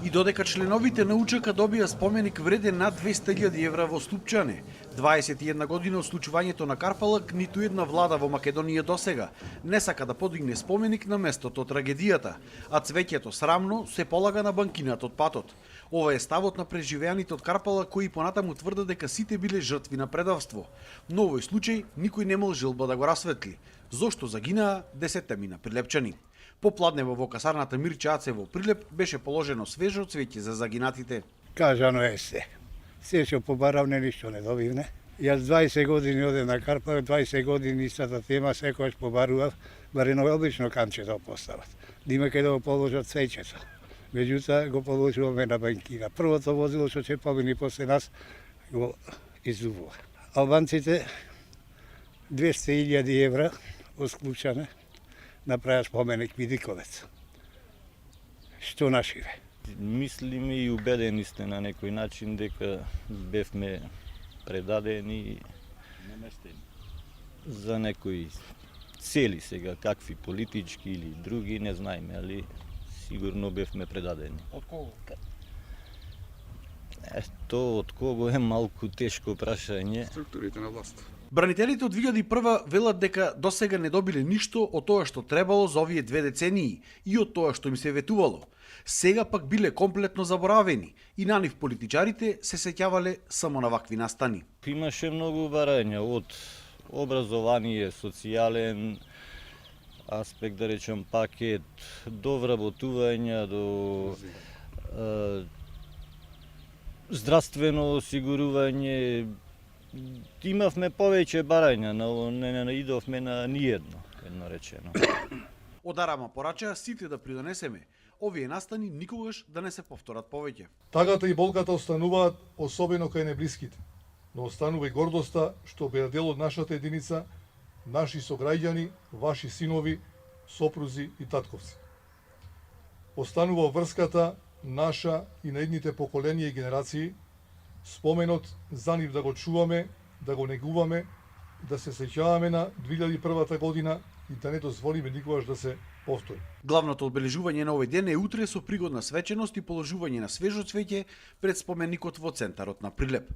И додека членовите на УЧК добија споменик вреден над 200.000 евра во Ступчане, 21 година од случувањето на Карпалак, ниту една влада во Македонија досега не сака да подигне споменик на местото од трагедијата, а цвеќето срамно се полага на банкината од патот. Ова е ставот на преживеаните од Карпалак кои понатаму тврдат дека сите биле жртви на предавство. Но овој случај никој не можел да го расветли. Зошто загинаа 10 мина прилепчани? Попладнево во касарната Мирче Аце во Прилеп беше положено свежо цвеќе за загинатите. Кажано е се. Се што побаравне ништо не добивне. Јас 20 години одем на Карпалак, 20 години истата тема, секојаш побарував, бар едно обично камче да постават. Да има каде да го положат цвеќето. Меѓутоа го положуваме на банкина. Првото возило што ќе помини после нас го изувува. Албанците 200.000 евра осклучане направи споменик Видиковец. Што нашиве? Мислиме и убедени сте на некој начин дека бевме предадени за некои цели сега, какви политички или други, не знаеме, али сигурно бевме предадени. Од кого? Ето, од кого е малку тешко прашање. Структурите на власт. Бранителите од 2001 велат дека досега не добиле ништо од тоа што требало за овие 2 децении и од тоа што им се ветувало. Сега пак биле комплетно заборавени и на нив политичарите се сеќавале само на вакви настани. Имаше многу барања од образование, социјален аспект, да речем пакет, до вработување, до здравствено осигурување. Имавме повеќе барања, но не идовме на ниедно, едно речено. Од Арама порача сите да придонесеме овие настани никогаш да не се повторат повеќе. Тагата и болката остануваат, особено кај неблиските, но останува и гордоста што беа дел од нашата единица, наши сограѓани, ваши синови, сопрузи и татковци. Останува врската наша и на едните поколенија и генерации, споменот за нив да го чуваме, да го негуваме, да се сеќаваме на 2001 година и да не дозволиме никогаш да се повтори. Главното одбележување на овој ден е утре со пригодна свеченост и положување на свежо цвеќе пред споменикот во центарот на Прилеп.